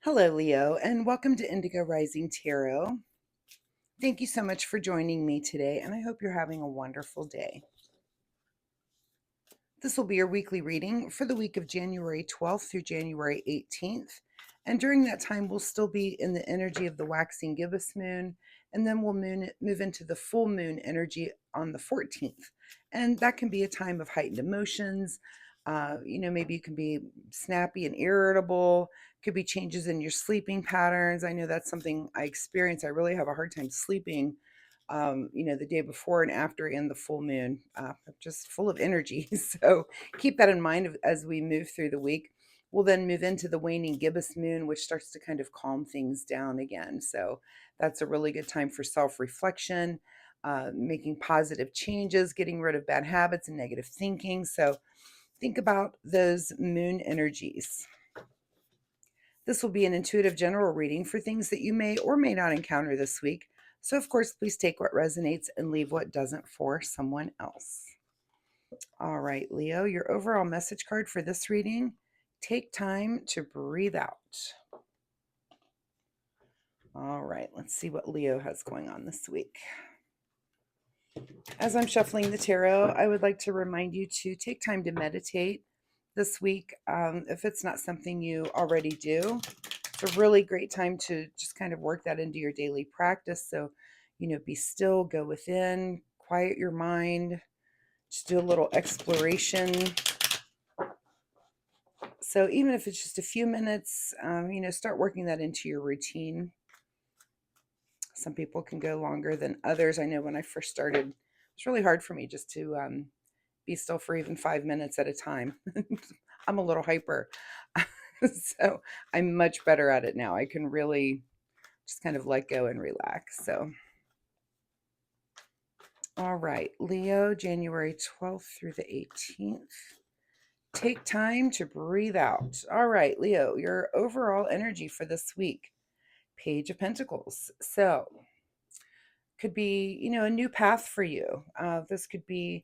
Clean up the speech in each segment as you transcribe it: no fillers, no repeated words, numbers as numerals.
Hello, Leo, and welcome to Indigo Rising Tarot. Thank you so much for joining me today, and I hope you're having a wonderful day. This will be your weekly reading for the week of January 12th through January 18th. And during that time, we'll still be in the energy of the waxing gibbous moon, and then we'll move into the full moon energy on the 14th. And that can be a time of heightened emotions. Maybe you can be snappy and irritable. Could be changes in your sleeping patterns. I know that's something I experience. I really have a hard time sleeping the day before and after in the full moon, just full of energy. So keep that in mind as we move through the week. We'll then move into the waning gibbous moon, which starts to kind of calm things down again. So that's a really good time for self-reflection, making positive changes, getting rid of bad habits and negative thinking. So think about those moon energies. This will be an intuitive general reading for things that you may or may not encounter this week. So, of course, please take what resonates and leave what doesn't for someone else. All right, Leo, your overall message card for this reading: take time to breathe out. All right, let's see what Leo has going on this week. As I'm shuffling the tarot, I would like to remind you to take time to meditate this week. If it's not something you already do, it's a really great time to just kind of work that into your daily practice. So, be still, go within, quiet your mind, just do a little exploration. So even if it's just a few minutes, start working that into your routine. Some people can go longer than others. I know when I first started, it's really hard for me just to be still for even 5 minutes at a time. I'm a little hyper. So I'm much better at it now. I can really just kind of let go and relax. So, all right, Leo, January 12th through the 18th. Take time to breathe out. All right, Leo, your overall energy for this week: Page of Pentacles. So, could be, a new path for you. This could be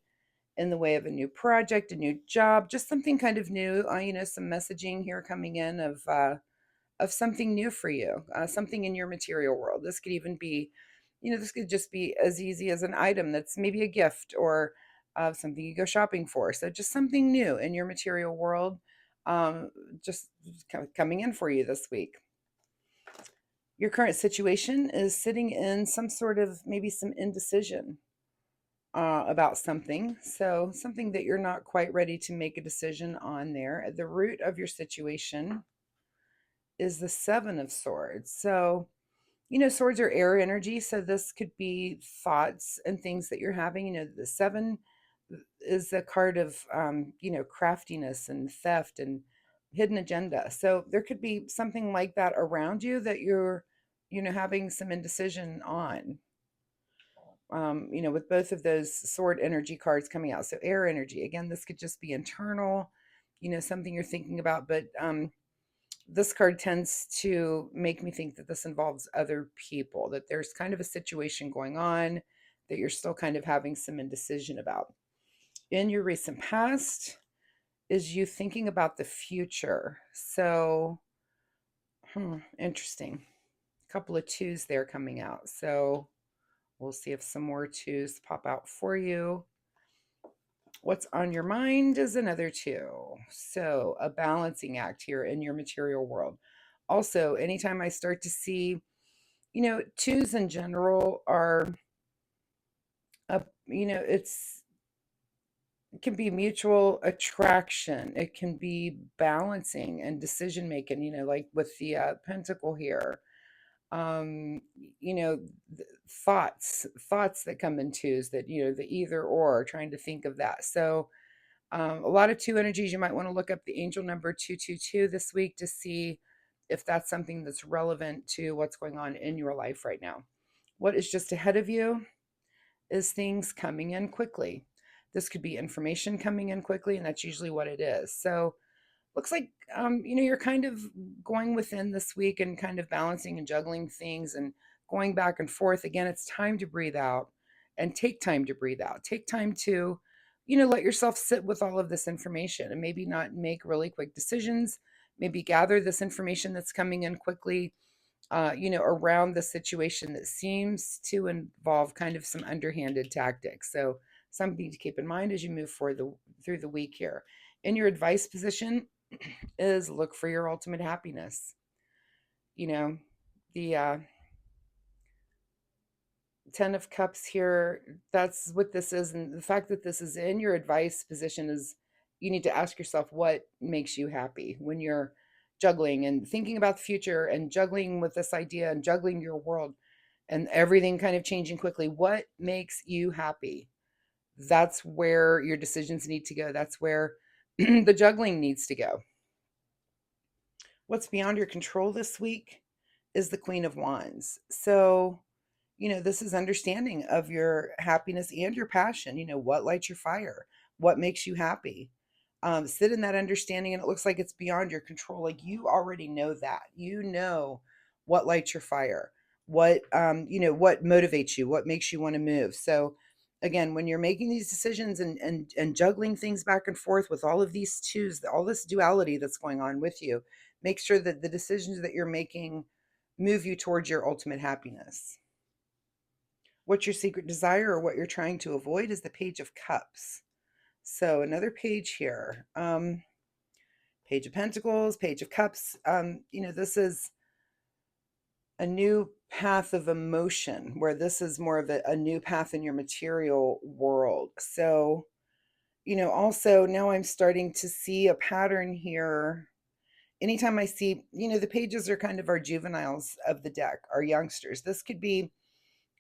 in the way of a new project, a new job, just something kind of new. Some messaging here coming in of something new for you, something in your material world. This could even be, this could just be as easy as an item that's maybe a gift or something you go shopping for. So just something new in your material world, um, just coming in for you this week. Your current situation is sitting in some sort of maybe some indecision about something. So something that you're not quite ready to make a decision on there. At the root of your situation is the Seven of Swords. So, swords are air energy. So this could be thoughts and things that you're having. The seven is the card of, craftiness and theft and hidden agenda. So there could be something like that around you that you're, having some indecision on. With both of those sword energy cards coming out. So air energy, again, this could just be internal, something you're thinking about, but this card tends to make me think that this involves other people, that there's kind of a situation going on that you're still kind of having some indecision about. In your recent past is you thinking about the future. So, interesting. A couple of twos there coming out. So we'll see if some more twos pop out for you. What's on your mind is another two. So a balancing act here in your material world. Also, anytime I start to see, twos in general are, it's, it can be mutual attraction. It can be balancing and decision making, like with the pentacle here. um you know thoughts that come in twos, that the either or, trying to think of that. So a lot of two energies. You might want to look up the angel number 222 this week to see if that's something that's relevant to what's going on in your life right now. What is just ahead of you is things coming in quickly. This could be information coming in quickly, and that's usually what it is. So looks like you're kind of going within this week and kind of balancing and juggling things and going back and forth. Again, it's time to breathe out and take time to breathe out. Take time to, let yourself sit with all of this information and maybe not make really quick decisions. maybe gather this information that's coming in quickly, around the situation that seems to involve kind of some underhanded tactics. So something to keep in mind as you move through the week here. In your advice position is look for your ultimate happiness. You know, the 10 of Cups here, that's what this is. And the fact that this is in your advice position is you need to ask yourself what makes you happy when you're juggling and thinking about the future and juggling with this idea and juggling your world and everything kind of changing quickly. What makes you happy? That's where your decisions need to go. That's where the juggling needs to go. What's beyond your control this week is the Queen of Wands. So, this is understanding of your happiness and your passion. What lights your fire? What makes you happy? Sit in that understanding, and it looks like it's beyond your control. Like you already know that. You know what lights your fire, what motivates you, what makes you want to move. So, again, when you're making these decisions and juggling things back and forth with all of these twos, all this duality that's going on with you, make sure that the decisions that you're making move you towards your ultimate happiness. What your secret desire or what you're trying to avoid is the Page of Cups. So another page here. Page of Pentacles, Page of Cups. This is a new path of emotion where this is more of a new path in your material world. So, also now I'm starting to see a pattern here. Anytime I see, the pages are kind of our juveniles of the deck, our youngsters. This could be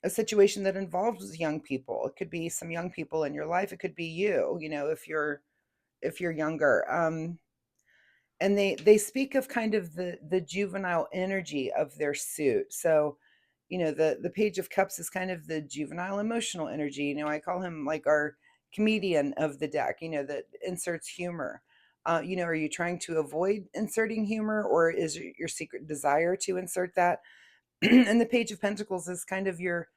a situation that involves young people. It could be some young people in your life. It could be you, if you're younger. And they speak of kind of the juvenile energy of their suit. So, the Page of Cups is kind of the juvenile emotional energy. I call him like our comedian of the deck, that inserts humor. Are you trying to avoid inserting humor, or is your secret desire to insert that? And the Page of Pentacles is kind of your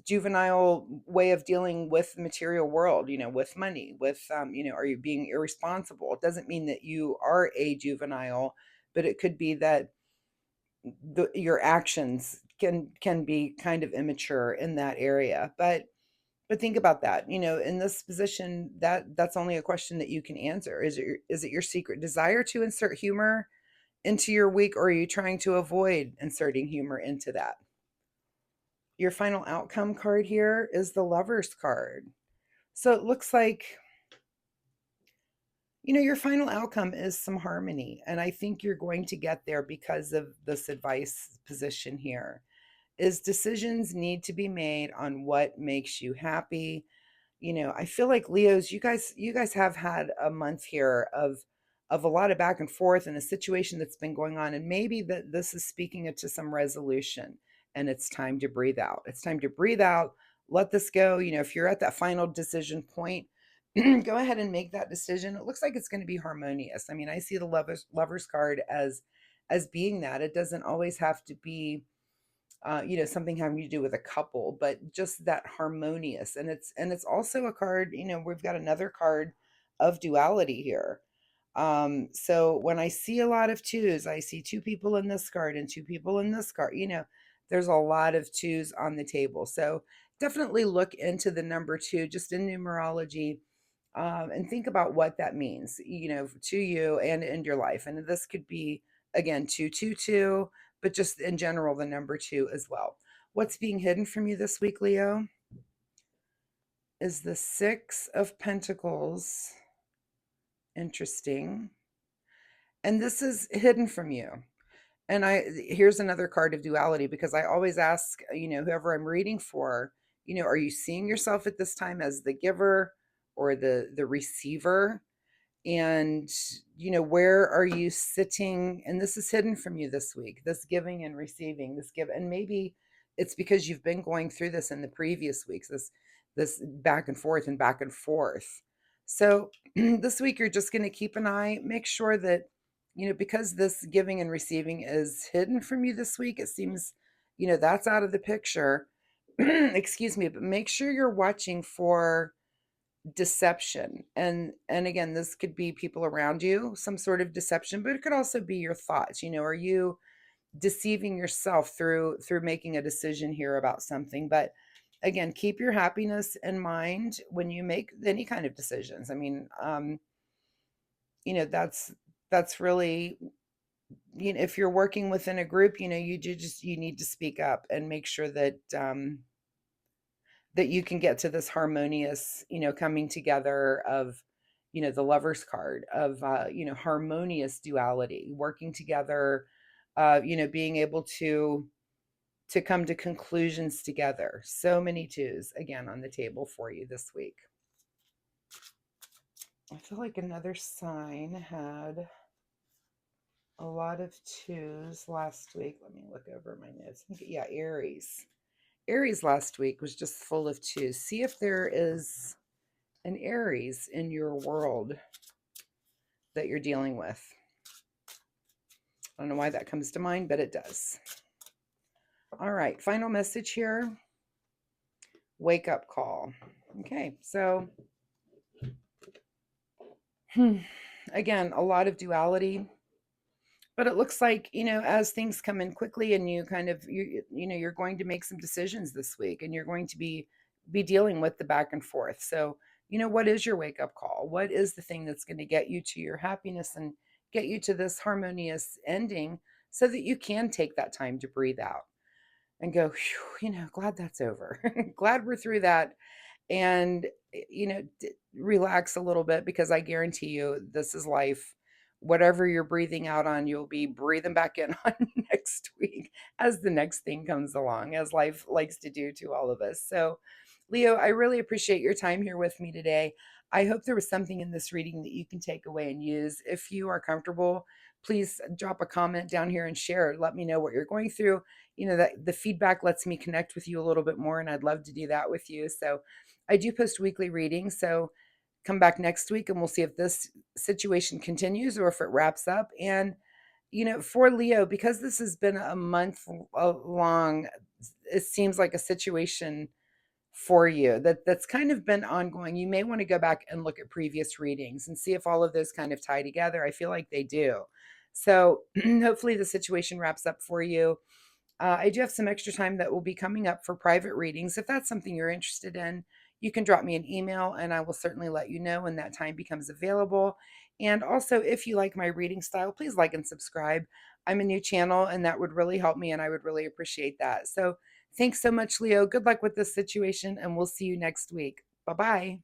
juvenile way of dealing with the material world, with money, with, are you being irresponsible? It doesn't mean that you are a juvenile, but it could be that your actions can be kind of immature in that area. But think about that. In this position, that's only a question that you can answer. Is it your secret desire to insert humor into your week, or are you trying to avoid inserting humor into that? Your final outcome card here is the Lover's card. So it looks like, your final outcome is some harmony. And I think you're going to get there because of this advice position here. Is decisions need to be made on what makes you happy. I feel like Leos, you guys have had a month here of a lot of back and forth and a situation that's been going on, and maybe that this is speaking to some resolution, and it's time to breathe out. It's time to breathe out, let this go. If you're at that final decision point, go ahead and make that decision. It looks like it's going to be harmonious. I mean, I see the lovers card as being that. It doesn't always have to be something having to do with a couple, but just that harmonious. And it's also a card, we've got another card of duality here. So when I see a lot of twos, I see two people in this card and two people in this card. There's a lot of twos on the table. So definitely look into the number two just in numerology, and think about what that means, to you and in your life. And this could be, again, 222, but just in general, the number two as well. What's being hidden from you this week, Leo, is the Six of Pentacles. Interesting. And this is hidden from you. And here's another card of duality, because I always ask, whoever I'm reading for, are you seeing yourself at this time as the giver or the receiver? And where are you sitting? And this is hidden from you this week, this giving and receiving, this give. And maybe it's because you've been going through this in the previous weeks, this back and forth and back and forth. So this week you're just going to keep an eye, make sure that, because this giving and receiving is hidden from you this week, it seems, that's out of the picture. Excuse me, but make sure you're watching for deception. And again, this could be people around you, some sort of deception, but it could also be your thoughts. Are you deceiving yourself through making a decision here about something? But again, keep your happiness in mind when you make any kind of decisions. I mean, that's really, if you're working within a group, you need to speak up and make sure that you can get to this harmonious, coming together of, the Lover's card of, harmonious duality, working together, being able to come to conclusions together. So many twos again on the table for you this week. I feel like another sign had a lot of twos last week. Let me look over my notes. Yeah, Aries. Aries last week was just full of twos. See if there is an Aries in your world that you're dealing with. I don't know why that comes to mind, but it does. All right, final message here. Wake up call. Okay, so again, a lot of duality, but it looks like, as things come in quickly and you kind of, you're going to make some decisions this week, and you're going to be dealing with the back and forth. So, what is your wake up call? What is the thing that's going to get you to your happiness and get you to this harmonious ending so that you can take that time to breathe out and go, glad that's over. Glad we're through that. And relax a little bit, because I guarantee you this is life. Whatever you're breathing out on, you'll be breathing back in on next week as the next thing comes along, as life likes to do to all of us. So, Leo, I really appreciate your time here with me today. I hope there was something in this reading that you can take away and use. If you are comfortable, please drop a comment down here and share. Let me know what you're going through. That the feedback lets me connect with you a little bit more, and I'd love to do that with you. So I do post weekly readings, so come back next week and we'll see if this situation continues or if it wraps up. And, for Leo, because this has been a month long, it seems like a situation for you that's kind of been ongoing. You may want to go back and look at previous readings and see if all of those kind of tie together. I feel like they do. So hopefully the situation wraps up for you. I do have some extra time that will be coming up for private readings. If that's something you're interested in, you can drop me an email and I will certainly let you know when that time becomes available. And also, if you like my reading style, please like and subscribe. I'm a new channel and that would really help me, and I would really appreciate that. So thanks so much, Leo. Good luck with this situation, and we'll see you next week. Bye bye.